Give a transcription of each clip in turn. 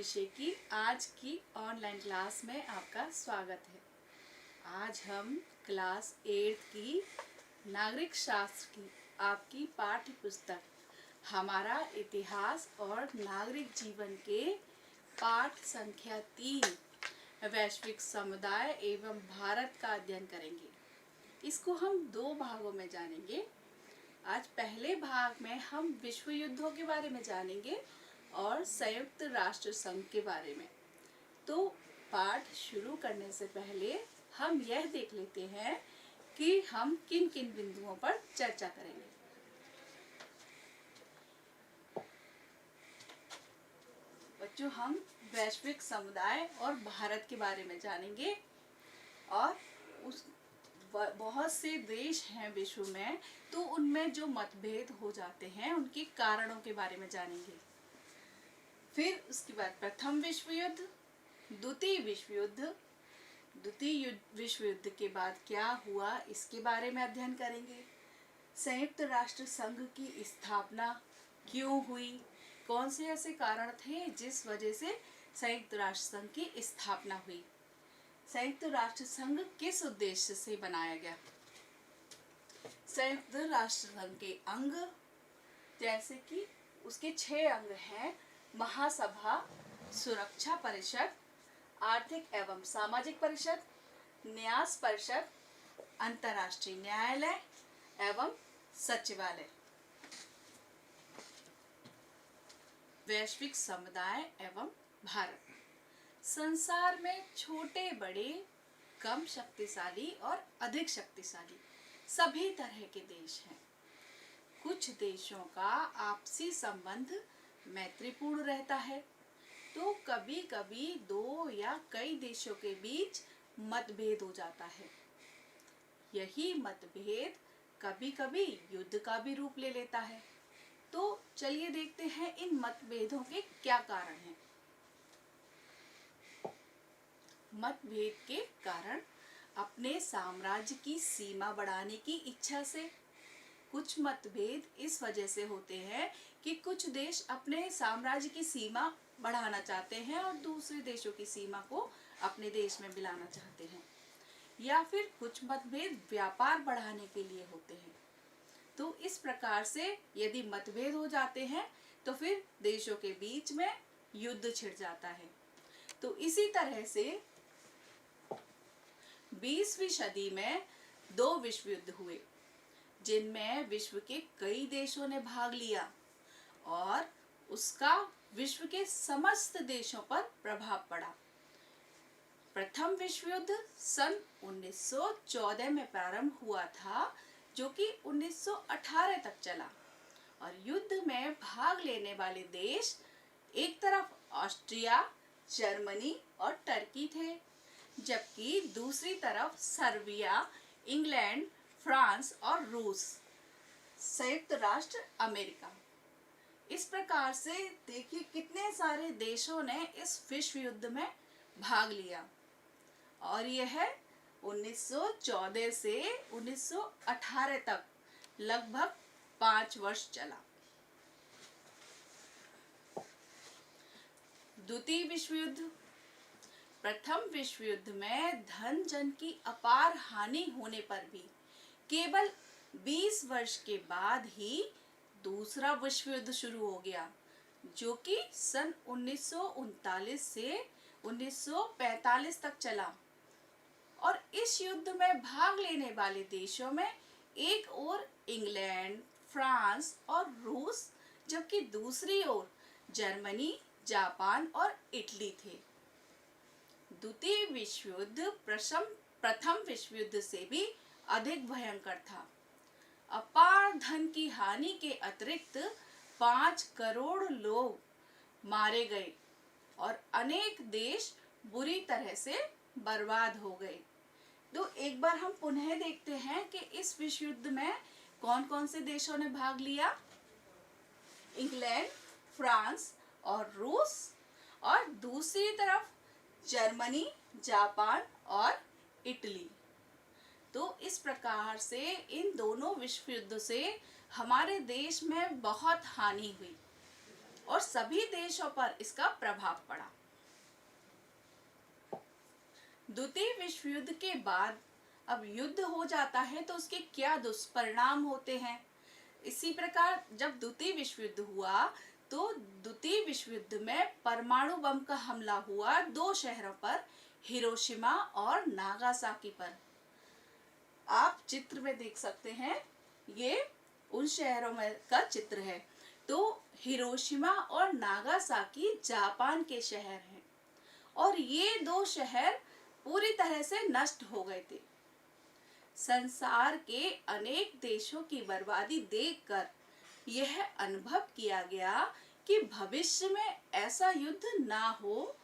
विषय की आज की ऑनलाइन क्लास में आपका स्वागत है। आज हम क्लास 8 की नागरिक शास्त्र की आपकी पाठ्य पुस्तक हमारा इतिहास और नागरिक जीवन के पाठ संख्या 3 वैश्विक समुदाय एवं भारत का अध्ययन करेंगे। इसको हम दो भागों में जानेंगे। आज पहले भाग में हम विश्व युद्धों के बारे में जानेंगे और संयुक्त राष्ट्र संघ के बारे में। तो पाठ शुरू करने से पहले हम यह देख लेते हैं कि हम किन किन बिंदुओं पर चर्चा करेंगे। बच्चों, हम वैश्विक समुदाय और भारत के बारे में जानेंगे और उस बहुत से देश हैं विश्व में, तो उनमें जो मतभेद हो जाते हैं उनके कारणों के बारे में जानेंगे। फिर उसके बाद प्रथम विश्व युद्ध, द्वितीय विश्व युद्ध, द्वितीय विश्व युद्ध के बाद क्या हुआ इसके बारे में अध्ययन करेंगे। संयुक्त राष्ट्र संघ की स्थापना क्यों हुई, कौन से ऐसे कारण थे जिस वजह से संयुक्त राष्ट्र संघ की स्थापना हुई, संयुक्त राष्ट्र संघ किस उद्देश्य से बनाया गया। संयुक्त राष्ट्र संघ के अंग, जैसे कि उसके 6 अंग हैं: महासभा, सुरक्षा परिषद, आर्थिक एवं सामाजिक परिषद, न्यास परिषद, अंतर्राष्ट्रीय न्यायालय एवं सचिवालय। वैश्विक समुदाय एवं भारत। संसार में छोटे बड़े, कम शक्तिशाली और अधिक शक्तिशाली सभी तरह के देश हैं। कुछ देशों का आपसी संबंध मैत्रीपूर्ण रहता है, तो कभी कभी 2 या कई देशों के बीच मतभेद हो जाता है। यही मतभेद कभी कभी युद्ध का भी रूप ले लेता है। तो चलिए देखते हैं इन मतभेदों के क्या कारण हैं। मतभेद के कारण अपने साम्राज्य की सीमा बढ़ाने की इच्छा से। कुछ मतभेद इस वजह से होते हैं कि कुछ देश अपने साम्राज्य की सीमा बढ़ाना चाहते हैं और दूसरे देशों की सीमा को अपने देश में मिलाना चाहते हैं, या फिर कुछ मतभेद व्यापार बढ़ाने के लिए होते हैं। तो इस प्रकार से यदि मतभेद हो जाते हैं तो फिर देशों के बीच में युद्ध छिड़ जाता है। तो इसी तरह से 20वीं सदी में 2 विश्व युद्ध हुए, जिनमें विश्व के कई देशों ने भाग लिया और उसका विश्व के समस्त देशों पर प्रभाव पड़ा। प्रथम विश्व युद्ध सन 1914 में प्रारंभ हुआ था, जो कि 1918 तक चला। और युद्ध में भाग लेने वाले देश एक तरफ ऑस्ट्रिया, जर्मनी और टर्की थे, जबकि दूसरी तरफ सर्बिया, इंग्लैंड, फ्रांस और रूस, संयुक्त राष्ट्र अमेरिका। इस प्रकार से देखिए कितने सारे देशों ने इस विश्व युद्ध में भाग लिया और यह 1914 से 1918 तक लगभग 5 वर्ष चला। द्वितीय विश्व युद्ध। प्रथम विश्व युद्ध में धन जन की अपार हानि होने पर भी केवल 20 वर्ष के बाद ही दूसरा विश्व युद्ध शुरू हो गया, जो कि सन 1939 से 1945 तक चला। और इस युद्ध में भाग लेने वाले देशों में एक ओर इंग्लैंड, फ्रांस और रूस, जबकि दूसरी ओर जर्मनी, जापान और इटली थे। द्वितीय विश्व युद्ध प्रथम विश्व युद्ध से भी अधिक भयंकर था। अपार धन की हानि के अतिरिक्त 5 करोड़ लोग मारे गए और अनेक देश बुरी तरह से बर्बाद हो गए। तो एक बार हम पुनः देखते हैं कि इस विश्व युद्ध में कौन कौन से देशों ने भाग लिया। इंग्लैंड, फ्रांस और रूस, और दूसरी तरफ जर्मनी, जापान और इटली। तो इस प्रकार से इन दोनों विश्व युद्ध से हमारे देश में बहुत हानि हुई और सभी देशों पर इसका प्रभाव पड़ा। द्वितीय विश्व युद्ध के बाद अब युद्ध हो जाता है तो उसके क्या दुष्परिणाम होते हैं। इसी प्रकार जब द्वितीय विश्व युद्ध हुआ तो द्वितीय विश्व युद्ध में परमाणु बम का हमला हुआ दो शहरों पर, हिरोशिमा और नागासाकी पर। आप चित्र में देख सकते हैं, ये उन शहरों में का चित्र है। तो हिरोशिमा और नागासाकी जापान के शहर हैं और ये दो शहर पूरी तरह से नष्ट हो गए थे। संसार के अनेक देशों की बर्बादी देखकर यह अनुभव किया गया कि भविष्य में ऐसा युद्ध ना हो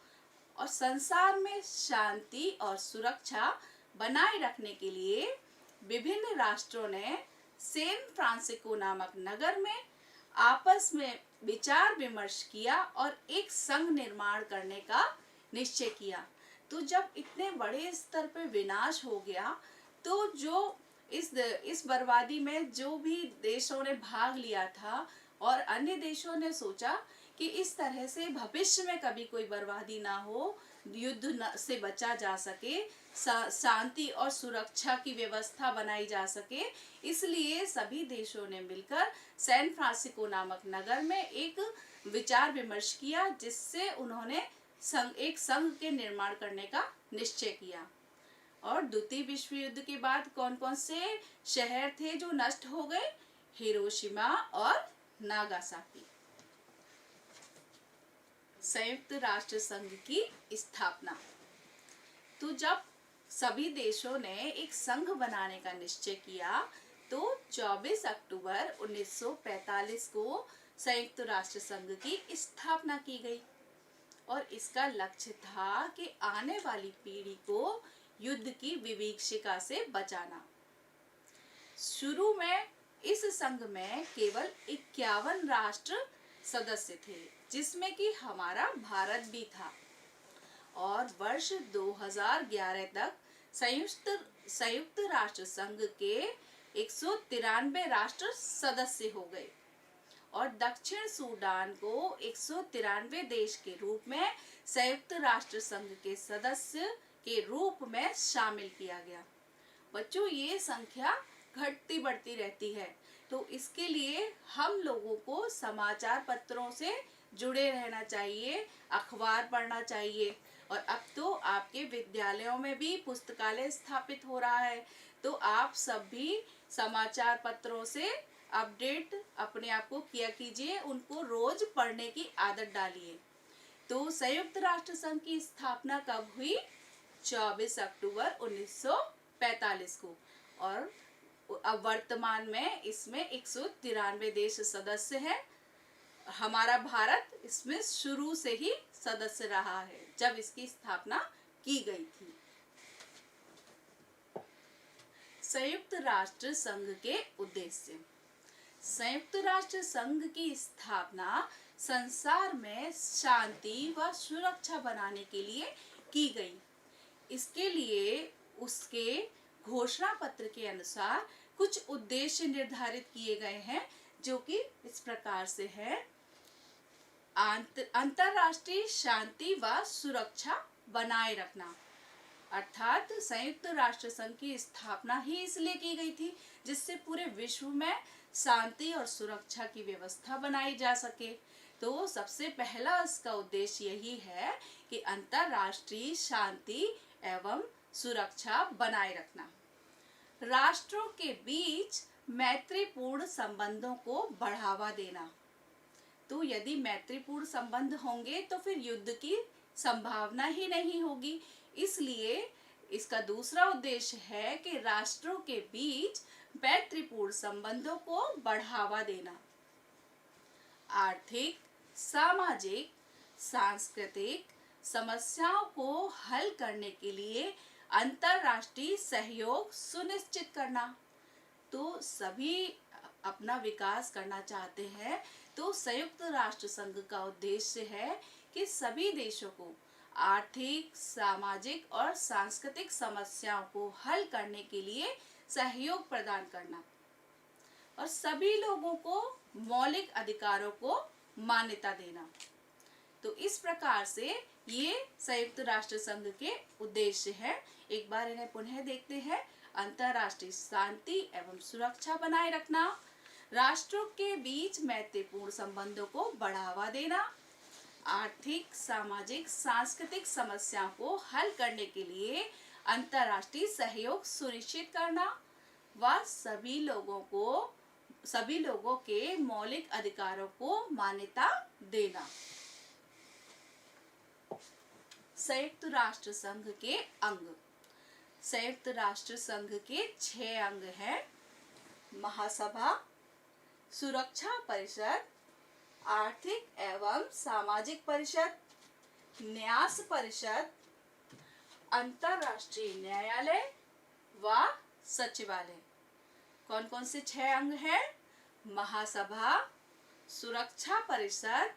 और संसार में शांति और सुरक्षा बनाए रखने के लिए विभिन्न राष्ट्रों ने सैन फ्रांसिस्को नामक नगर में आपस में विचार विमर्श किया और एक संघ निर्माण करने का निश्चय किया। तो जब इतने बड़े स्तर पर विनाश हो गया तो जो इस बर्बादी में जो भी देशों ने भाग लिया था और अन्य देशों ने सोचा कि इस तरह से भविष्य में कभी कोई बर्बादी ना हो, युद्ध से बचा जा सके, शांति और सुरक्षा की व्यवस्था बनाई जा सके, इसलिए सभी देशों ने मिलकर सैन फ्रांसिस्को नामक नगर में एक विचार विमर्श किया, जिससे उन्होंने एक संघ के निर्माण करने का निश्चय किया। और द्वितीय विश्व युद्ध के बाद कौन कौन से शहर थे जो नष्ट हो गए? हिरोशिमा और नागासाकी। संयुक्त राष्ट्र संघ की स्थापना। तो जब सभी देशों ने एक संघ बनाने का निश्चय किया तो 24 अक्टूबर 1945 को संयुक्त राष्ट्र संघ की स्थापना की गई और इसका लक्ष्य था कि आने वाली पीढ़ी को युद्ध की विभीषिका से बचाना। शुरू में इस संघ में केवल 51 राष्ट्र सदस्य थे, जिसमें कि हमारा भारत भी था, और वर्ष 2011 तक संयुक्त राष्ट्र संघ के 193 राष्ट्र सदस्य हो गए और दक्षिण सूडान को 193 देश के रूप में संयुक्त राष्ट्र संघ के सदस्य के रूप में शामिल किया गया। बच्चों, ये संख्या घटती बढ़ती रहती है, तो इसके लिए हम लोगों को समाचार पत्रों से जुड़े रहना चाहिए, अखबार पढ़ना चाहिए। और अब तो आपके विद्यालयों में भी पुस्तकालय स्थापित हो रहा है, तो आप सब भी समाचार पत्रों से अपडेट अपने आप को किया कीजिए, उनको रोज पढ़ने की आदत डालिए। तो संयुक्त राष्ट्र संघ की स्थापना कब हुई? 24 अक्टूबर 1945 को, और अब वर्तमान में इसमें 193 देश सदस्य हैं। हमारा भारत इसमें शुरू से ही सदस्य रहा है जब इसकी स्थापना की गई थी। संयुक्त राष्ट्र संघ के उद्देश्य। संयुक्त राष्ट्र संघ की स्थापना संसार में शांति व सुरक्षा बनाने के लिए की गई। इसके लिए उसके घोषणा पत्र के अनुसार कुछ उद्देश्य निर्धारित किए गए हैं, जो कि इस प्रकार से है। अंतरराष्ट्रीय शांति व सुरक्षा बनाए रखना, अर्थात संयुक्त राष्ट्र संघ की स्थापना ही इसलिए की गई थी जिससे पूरे विश्व में शांति और सुरक्षा की व्यवस्था बनाई जा सके। तो सबसे पहला इसका उद्देश्य यही है कि अंतरराष्ट्रीय शांति एवं सुरक्षा बनाए रखना। राष्ट्रों के बीच मैत्रीपूर्ण संबंधों को बढ़ावा देना। तो यदि मैत्रीपूर्ण संबंध होंगे तो फिर युद्ध की संभावना ही नहीं होगी। इसलिए इसका दूसरा उद्देश्य है कि राष्ट्रों के बीच मैत्रीपूर्ण संबंधों को बढ़ावा देना। आर्थिक, सामाजिक, सांस्कृतिक समस्याओं को हल करने के लिए अंतरराष्ट्रीय सहयोग सुनिश्चित करना। तो सभी अपना विकास करना चाहते हैं, तो संयुक्त राष्ट्र संघ का उद्देश्य है कि सभी देशों को आर्थिक, सामाजिक और सांस्कृतिक समस्याओं को हल करने के लिए सहयोग प्रदान करना और सभी लोगों को मौलिक अधिकारों को मान्यता देना। तो इस प्रकार से ये संयुक्त राष्ट्र संघ के उद्देश्य है। एक बार इन्हें पुनः देखते हैं। अंतर्राष्ट्रीय शांति एवं सुरक्षा बनाए रखना, राष्ट्रों के बीच मैत्रीपूर्ण संबंधों को बढ़ावा देना, आर्थिक, सामाजिक, सांस्कृतिक समस्याओं को हल करने के लिए अंतर्राष्ट्रीय सहयोग सुनिश्चित करना व सभी लोगों के मौलिक अधिकारों को मान्यता देना। संयुक्त राष्ट्र संघ के अंग। संयुक्त राष्ट्र संघ के 6 अंग हैं। महासभा, सुरक्षा परिषद, आर्थिक एवं सामाजिक परिषद, न्यास परिषद, अंतर्राष्ट्रीय न्यायालय व सचिवालय। कौन कौन से 6 अंग हैं? महासभा, सुरक्षा परिषद,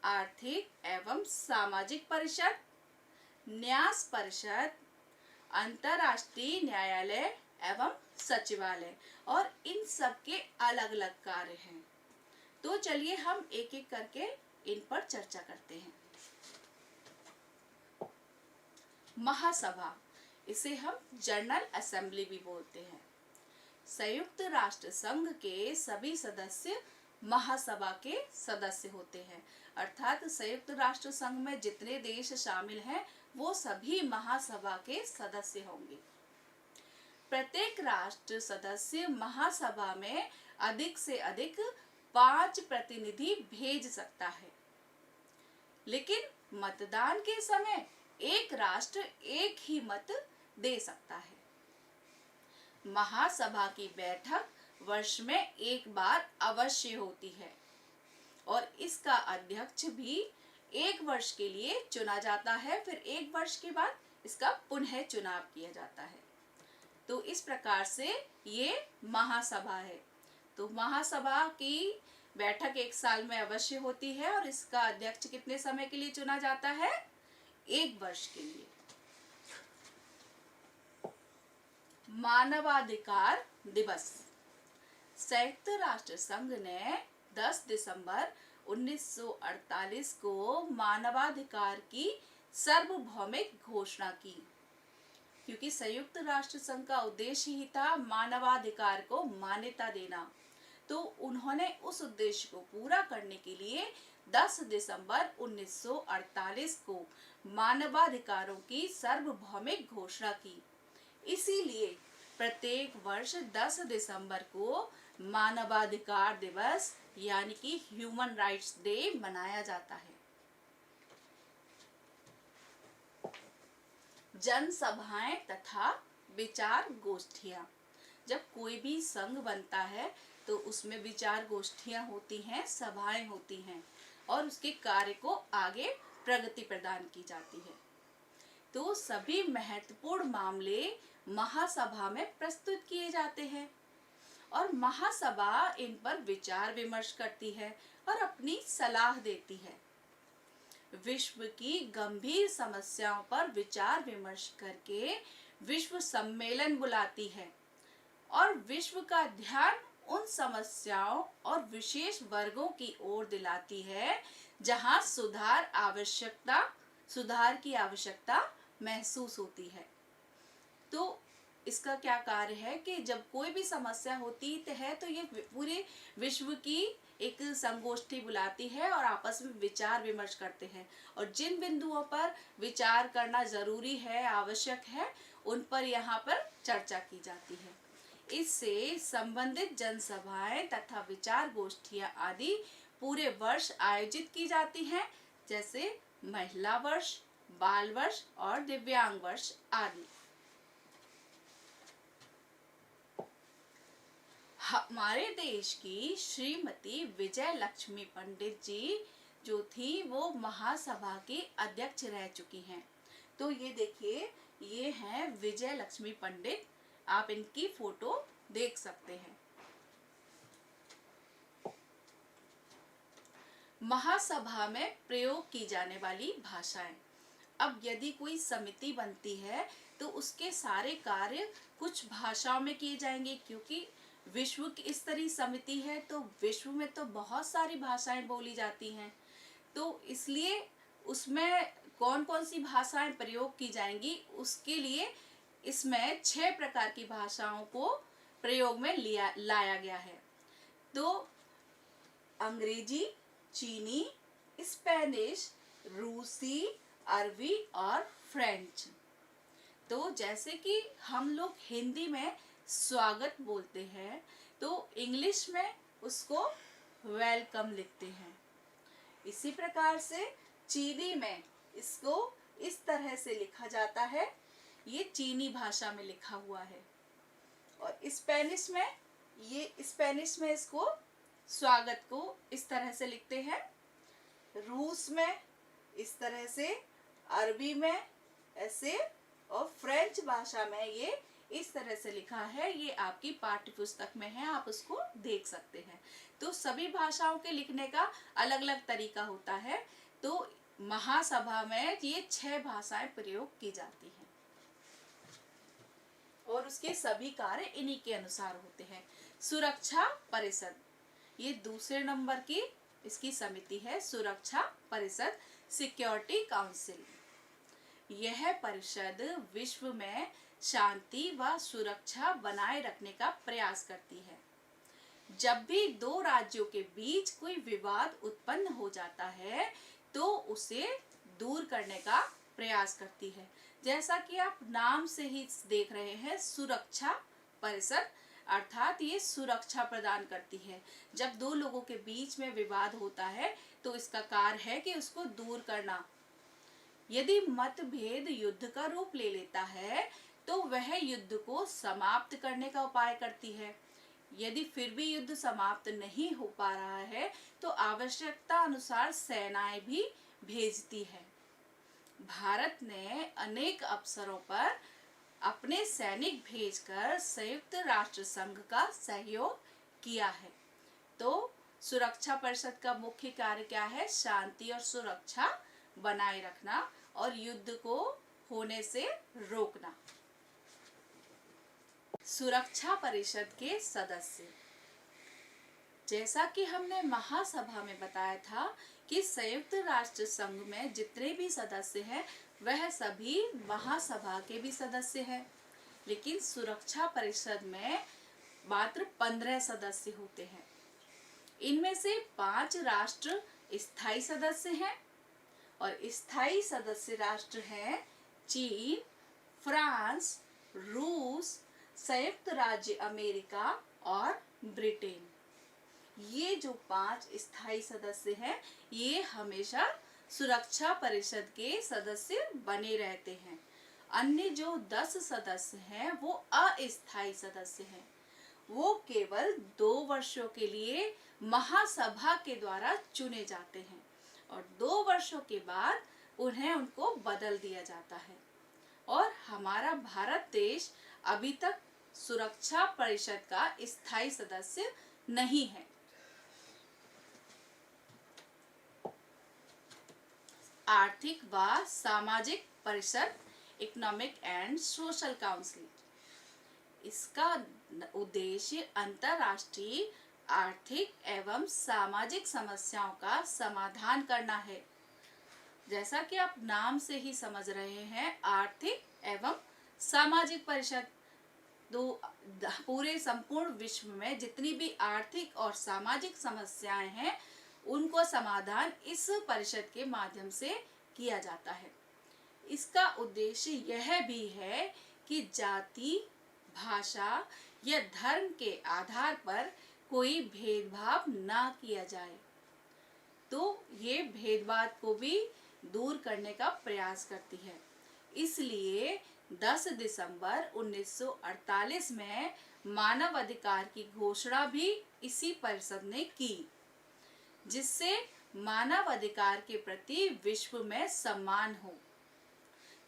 आर्थिक एवं सामाजिक परिषद, न्यास परिषद, अंतर्राष्ट्रीय न्यायालय एवं सचिवालय। और इन सब के अलग अलग कार्य हैं। तो चलिए हम एक एक करके इन पर चर्चा करते हैं। महासभा, इसे हम जनरल असेंबली भी बोलते हैं। संयुक्त राष्ट्र संघ के सभी सदस्य महासभा के सदस्य होते हैं। अर्थात संयुक्त राष्ट्र संघ में जितने देश शामिल हैं वो सभी महासभा के सदस्य होंगे। प्रत्येक राष्ट्र सदस्य महासभा में अधिक से अधिक 5 प्रतिनिधि भेज सकता है, लेकिन मतदान के समय एक राष्ट्र एक ही मत दे सकता है। महासभा की बैठक वर्ष में एक बार अवश्य होती है और इसका अध्यक्ष भी 1 वर्ष के लिए चुना जाता है। फिर 1 वर्ष के बाद इसका पुनः चुनाव किया जाता है। तो इस प्रकार से ये महासभा है। तो महासभा की बैठक 1 साल में अवश्य होती है और इसका अध्यक्ष कितने समय के लिए चुना जाता है? 1 वर्ष के लिए। मानवाधिकार दिवस। संयुक्त राष्ट्र संघ ने 10 दिसंबर 1948 को मानवाधिकार की सार्वभौमिक घोषणा की, क्योंकि संयुक्त राष्ट्र संघ का उद्देश्य ही था मानवाधिकार को मान्यता देना। तो उन्होंने उस उद्देश्य को पूरा करने के लिए 10 दिसंबर 1948 को मानवाधिकारों की सार्वभौमिक घोषणा की। इसीलिए प्रत्येक वर्ष 10 दिसंबर को मानवाधिकार दिवस यानी कि ह्यूमन राइट्स डे मनाया जाता है। जनसभाएं तथा विचार गोष्ठियां। जब कोई भी संघ बनता है तो उसमें विचार गोष्ठियां होती हैं, सभाएं होती हैं और उसके कार्य को आगे प्रगति प्रदान की जाती है। तो सभी महत्वपूर्ण मामले महासभा में प्रस्तुत किए जाते हैं और महासभा इन पर विचार विमर्श करती है और अपनी सलाह देती है। विश्व की गंभीर समस्याओं पर विचार विमर्श करके विश्व सम्मेलन बुलाती है और विश्व का ध्यान उन समस्याओं और विशेष वर्गों की ओर दिलाती है जहां सुधार की आवश्यकता महसूस होती है। तो इसका क्या कार्य है कि जब कोई भी समस्या होती है तो ये पूरे विश्व की एक संगोष्ठी बुलाती है और आपस में विचार विमर्श करते हैं और जिन बिंदुओं पर विचार करना जरूरी है, आवश्यक है, उन पर यहाँ पर चर्चा की जाती है। इससे संबंधित जनसभाएं तथा विचार गोष्ठियां आदि पूरे वर्ष आयोजित की जाती हैं, जैसे महिला वर्ष, बाल वर्ष और दिव्यांग वर्ष आदि। हमारे देश की श्रीमती विजय लक्ष्मी पंडित जी जो थी वो महासभा की अध्यक्ष रह चुकी हैं। तो ये देखिए, ये हैं विजय लक्ष्मी पंडित, आप इनकी फोटो देख सकते हैं। महासभा में प्रयोग की जाने वाली भाषाएं। अब यदि कोई समिति बनती है तो उसके सारे कार्य कुछ भाषाओं में किए जाएंगे, क्योंकि विश्व की स्तरीय समिति है तो विश्व में तो बहुत सारी भाषाएं बोली जाती हैं। तो इसलिए उसमें कौन कौन सी भाषाएं प्रयोग की जाएंगी, उसके लिए इसमें 6 प्रकार की भाषाओं को प्रयोग में लाया गया है। तो अंग्रेजी, चीनी, स्पेनिश, रूसी, अरबी और फ्रेंच। तो जैसे कि हम लोग हिंदी में स्वागत बोलते हैं, तो इंग्लिश में उसको वेलकम लिखते हैं। इसी प्रकार से चीनी में इसको इस तरह से लिखा जाता है, ये चीनी भाषा में लिखा हुआ है। और स्पेनिश में इसको स्वागत को इस तरह से लिखते हैं। रूस में इस तरह से, अरबी में ऐसे, और फ्रेंच भाषा में ये इस तरह से लिखा है। ये आपकी पाठ्य पुस्तक में है, आप उसको देख सकते हैं। तो सभी भाषाओं के लिखने का अलग अलग तरीका होता है। तो महासभा में ये 6 भाषाएं प्रयोग की जाती हैं और उसके सभी कार्य इन्हीं के अनुसार होते हैं। सुरक्षा परिषद, ये दूसरे नंबर की इसकी समिति है, सुरक्षा परिषद, सिक्योरिटी काउंसिल। यह परिषद विश्व में शांति व सुरक्षा बनाए रखने का प्रयास करती है। जब भी 2 राज्यों के बीच कोई विवाद उत्पन्न हो जाता है तो उसे दूर करने का प्रयास करती है। जैसा कि आप नाम से ही देख रहे हैं, सुरक्षा परिषद, अर्थात ये सुरक्षा प्रदान करती है। जब 2 लोगों के बीच में विवाद होता है तो इसका कार्य है कि उसको दूर करना। यदि मतभेद युद्ध का रूप ले लेता है तो वह युद्ध को समाप्त करने का उपाय करती है। यदि फिर भी युद्ध समाप्त नहीं हो पा रहा है तो आवश्यकता अनुसार सेनाएं भी भेजती है। भारत ने अनेक अवसरों पर अपने सैनिक भेजकर संयुक्त राष्ट्र संघ का सहयोग किया है। तो सुरक्षा परिषद का मुख्य कार्य क्या है? शांति और सुरक्षा बनाए रखना और युद्ध को होने से रोकना। सुरक्षा परिषद के सदस्य, जैसा कि हमने महासभा में बताया था कि संयुक्त राष्ट्र संघ में जितने भी सदस्य हैं वह सभी महासभा के भी सदस्य हैं, लेकिन सुरक्षा परिषद में मात्र 15 सदस्य होते हैं। इनमें से 5 राष्ट्र स्थायी सदस्य हैं और स्थायी सदस्य राष्ट्र हैं चीन, फ्रांस, रूस, संयुक्त राज्य अमेरिका और ब्रिटेन। ये जो 5 स्थायी सदस्य हैं ये हमेशा सुरक्षा परिषद के सदस्य बने रहते हैं। अन्य जो 10 सदस्य हैं वो अस्थायी सदस्य हैं। वो केवल 2 वर्षों के लिए महासभा के द्वारा चुने जाते हैं और 2 वर्षों के बाद उनको बदल दिया जाता है। और हमारा भारत देश अभी तक सुरक्षा परिषद का स्थायी सदस्य नहीं है। आर्थिक व सामाजिक परिषद, इकोनॉमिक एंड सोशल काउंसिल, इसका उद्देश्य अंतरराष्ट्रीय आर्थिक एवं सामाजिक समस्याओं का समाधान करना है। जैसा कि आप नाम से ही समझ रहे हैं, आर्थिक एवं सामाजिक परिषद, तो पूरे संपूर्ण विश्व में जितनी भी आर्थिक और सामाजिक समस्याएं हैं उनको समाधान इस परिषद के माध्यम से किया जाता है। इसका उद्देश्य यह भी है कि जाति, भाषा या धर्म के आधार पर कोई भेदभाव ना किया जाए। तो ये भेदभाव को भी दूर करने का प्रयास करती है। इसलिए 10 दिसंबर 1948 में मानव अधिकार की घोषणा भी इसी परिषद ने की, जिससे मानव अधिकार के प्रति विश्व में सम्मान हो।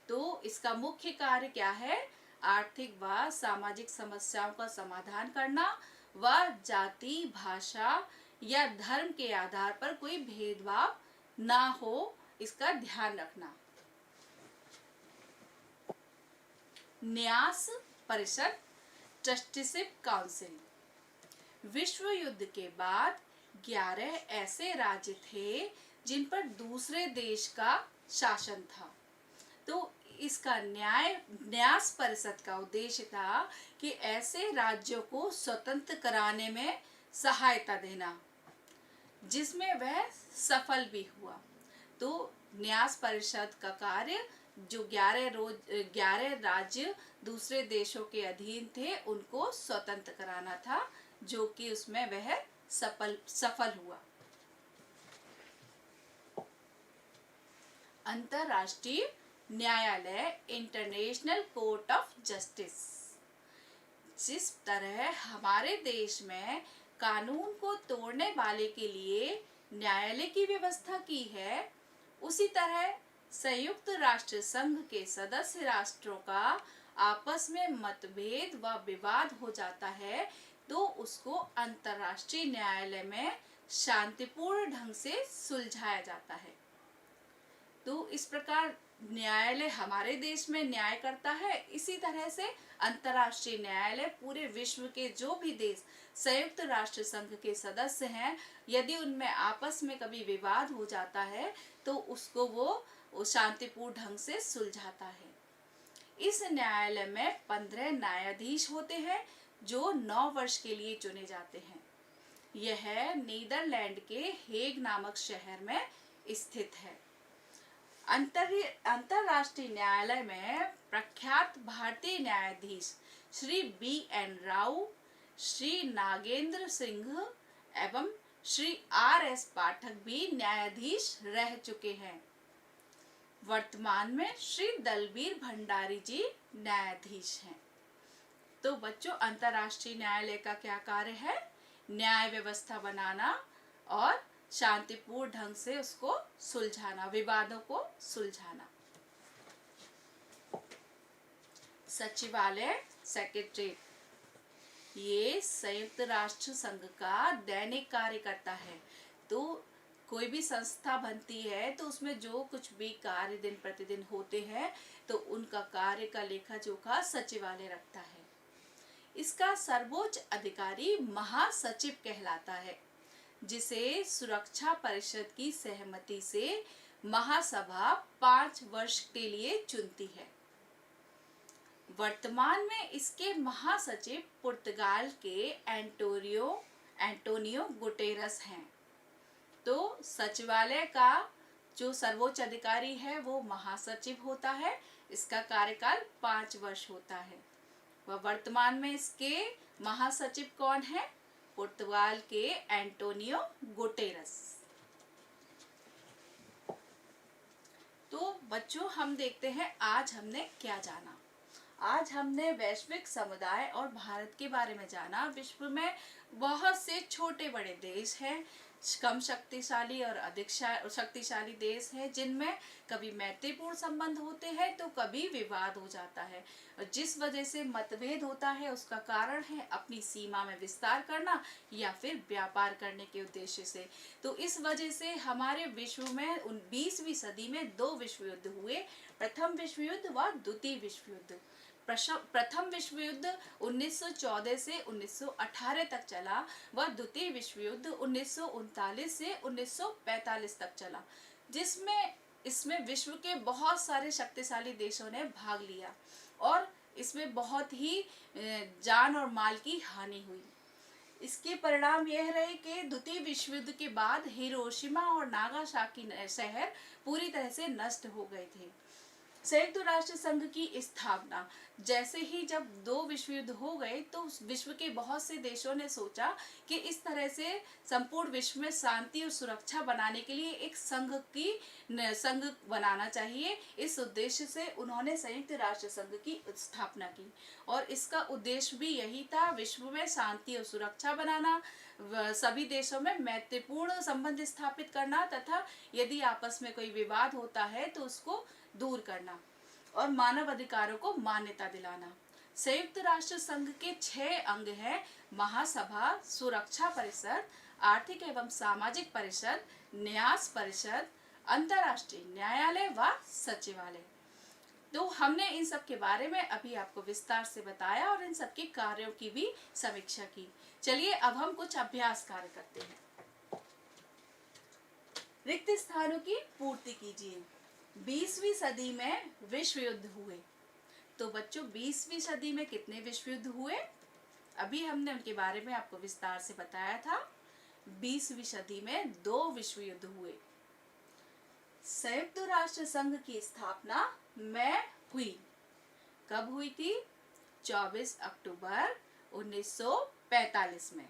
तो इसका मुख्य कार्य क्या है? आर्थिक व सामाजिक समस्याओं का समाधान करना व जाति, भाषा या धर्म के आधार पर कोई भेदभाव ना हो, इसका ध्यान रखना। न्यास परिषद, ट्रस्टीशिप काउंसिल। विश्व युद्ध के बाद 11 ऐसे राज्य थे जिन पर दूसरे देश का शासन था। तो इसका न्यास परिषद का उद्देश्य था कि ऐसे राज्यों को स्वतंत्र कराने में सहायता देना, जिसमें वह सफल भी हुआ। तो न्यास परिषद का कार्य जो 11 राज्य दूसरे देशों के अधीन थे उनको स्वतंत्र कराना था, जो कि उसमें वह सफल हुआ। अंतर्राष्ट्रीय न्यायालय, इंटरनेशनल कोर्ट ऑफ जस्टिस। जिस तरह हमारे देश में कानून को तोड़ने वाले के लिए न्यायालय की व्यवस्था की है, उसी तरह संयुक्त राष्ट्र संघ के सदस्य राष्ट्रों का आपस में मतभेद व विवाद हो जाता है तो उसको अंतर्राष्ट्रीय न्यायालय में शांतिपूर्ण ढंग से सुलझाया जाता है। तो इस प्रकार न्यायालय हमारे देश में न्याय करता है। इसी तरह से अंतर्राष्ट्रीय न्यायालय पूरे विश्व के जो भी देश संयुक्त राष्ट्र संघ के सदस्य हैं, यदि उनमें आपस में कभी विवाद हो जाता है तो उसको वो शांतिपूर्ण ढंग से सुलझाता है। इस न्यायालय में 15 न्यायाधीश होते हैं जो 9 वर्ष के लिए चुने जाते हैं। यह नीदरलैंड के हेग नामक शहर में स्थित है। अंतर्राष्ट्रीय न्यायालय में प्रख्यात भारतीय न्यायाधीश श्री B.N. राव, श्री नागेंद्र सिंह एवं श्री R.S. पाठक भी न्यायाधीश रह चुके हैं। वर्तमान में श्री दलबीर भंडारी जी न्यायाधीश हैं। तो बच्चों, अंतर्राष्ट्रीय न्यायालय का क्या कार्य है? न्याय व्यवस्था बनाना और शांतिपूर्ण ढंग से उसको सुलझाना, विवादों को सुलझाना। सचिवालय, सेक्रेटरी, ये संयुक्त राष्ट्र संघ का दैनिक कार्य करता है। तो कोई भी संस्था बनती है तो उसमें जो कुछ भी कार्य दिन प्रतिदिन होते हैं तो उनका कार्य का लेखा जोखा सचिवालय रखता है। इसका सर्वोच्च अधिकारी महासचिव कहलाता है, जिसे सुरक्षा परिषद की सहमति से महासभा 5 वर्ष के लिए चुनती है। वर्तमान में इसके महासचिव पुर्तगाल के एंटोनियो गुटेरस हैं। तो सचिवालय का जो सर्वोच्च अधिकारी है वो महासचिव होता है। इसका कार्यकाल 5 वर्ष होता है। वह वर्तमान में इसके महासचिव कौन है? पुर्तगाल के एंटोनियो गुटेरस। तो बच्चों, हम देखते हैं आज हमने क्या जाना। आज हमने वैश्विक समुदाय और भारत के बारे में जाना। विश्व में बहुत से छोटे बड़े देश हैं, कम शक्तिशाली और अधिक शक्तिशाली देश हैं, जिनमें कभी मैत्रीपूर्ण संबंध होते हैं तो कभी विवाद हो जाता है। और जिस वजह से मतभेद होता है उसका कारण है अपनी सीमा में विस्तार करना या फिर व्यापार करने के उद्देश्य से। तो इस वजह से हमारे विश्व में 20वीं सदी में 2 विश्व युद्ध हुए, प्रथम विश्व युद्ध व द्वितीय विश्व युद्ध। प्रथम विश्व युद्ध 1914 से 1918 तक चला व द्वितीय विश्व युद्ध 1939 से 1945 तक चला, जिसमें इसमें विश्व के बहुत सारे शक्तिशाली देशों ने भाग लिया और इसमें बहुत ही जान और माल की हानि हुई। इसके परिणाम यह रहे कि द्वितीय विश्व युद्ध के बाद हिरोशिमा और नागासाकी शहर पूरी तरह से नष्ट हो गए थे। संयुक्त राष्ट्र संघ की स्थापना, जैसे ही जब 2 विश्व युद्ध हो गए तो विश्व के बहुत से देशों ने सोचा कि इस तरह से संपूर्ण विश्व में शांति और सुरक्षा बनाने के लिए एक संघ बनाना चाहिए। इस उद्देश्य से उन्होंने संयुक्त राष्ट्र संघ की स्थापना की और इसका उद्देश्य भी यही था, विश्व में शांति और सुरक्षा बनाना, सभी देशों में मैत्रीपूर्ण संबंध स्थापित करना तथा यदि आपस में कोई विवाद होता है तो उसको दूर करना और मानव अधिकारों को मान्यता दिलाना। संयुक्त राष्ट्र संघ के 6 अंग हैं: महासभा, सुरक्षा परिषद, आर्थिक एवं सामाजिक परिषद, न्यास परिषद, अंतर्राष्ट्रीय न्यायालय व सचिवालय। तो हमने इन सब के बारे में अभी आपको विस्तार से बताया और इन सब के कार्यों की भी समीक्षा की। चलिए अब हम कुछ अभ्यास कार्य करते हैं। रिक्त स्थानों की पूर्ति कीजिए। 20वीं सदी में विश्व युद्ध हुए। तो बच्चों 20वीं सदी में कितने विश्व युद्ध हुए? अभी हमने उनके बारे में आपको विस्तार से बताया था। 20वीं सदी में 2 विश्व युद्ध हुए। संयुक्त राष्ट्र संघ की स्थापना में हुई। कब हुई थी? 24 अक्टूबर 1945 में।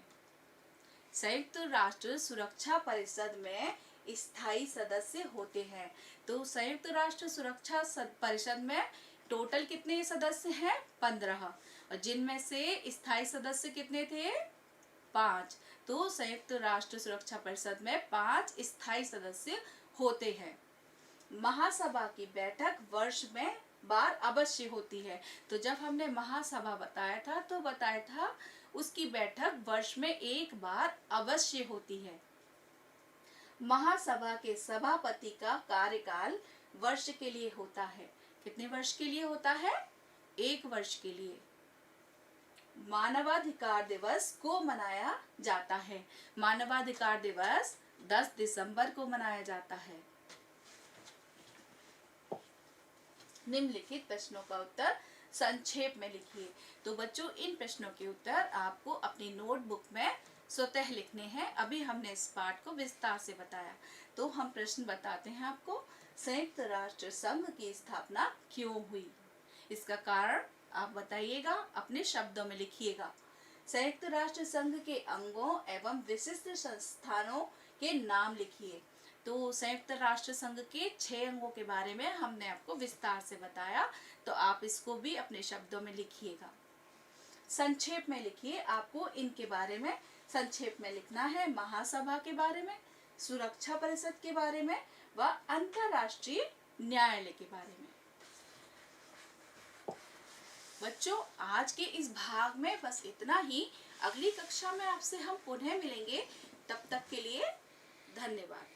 संयुक्त राष्ट्र सुरक्षा परिषद में स्थायी सदस्य होते हैं। तो संयुक्त राष्ट्र सुरक्षा परिषद में टोटल कितने सदस्य हैं? 15, और जिनमें से स्थायी सदस्य कितने थे? 5। तो संयुक्त राष्ट्र सुरक्षा परिषद में 5 स्थायी सदस्य होते हैं। महासभा की बैठक वर्ष में बार अवश्य होती है। तो जब हमने महासभा बताया था तो बताया था उसकी बैठक वर्ष में एक बार अवश्य होती है। महासभा के सभापति का कार्यकाल वर्ष के लिए होता है। कितने वर्ष के लिए होता है? 1 वर्ष के लिए। मानवाधिकार दिवस को मनाया जाता है। मानवाधिकार दिवस 10 दिसंबर को मनाया जाता है। निम्नलिखित प्रश्नों का उत्तर संक्षेप में लिखिए। तो बच्चों इन प्रश्नों के उत्तर आपको अपनी नोटबुक में स्वतः लिखने हैं। अभी हमने इस पाठ को विस्तार से बताया। तो हम प्रश्न बताते हैं आपको। संयुक्त राष्ट्र संघ की स्थापना क्यों हुई? इसका कारण आप बताइएगा, अपने शब्दों में लिखिएगा। संयुक्त राष्ट्र संघ के अंगों एवं विशिष्ट संस्थानों के नाम लिखिए। तो संयुक्त राष्ट्र संघ के 6 अंगों के बारे में हमने आपको विस्तार से बताया, तो आप इसको भी अपने शब्दों में लिखिएगा। संक्षेप में लिखिए। आपको इनके बारे में संक्षेप में लिखना है। महासभा के बारे में, सुरक्षा परिषद के बारे में व अंतरराष्ट्रीय न्यायालय के बारे में। बच्चों आज के इस भाग में बस इतना ही। अगली कक्षा में आपसे हम पुनः मिलेंगे। तब तक के लिए धन्यवाद।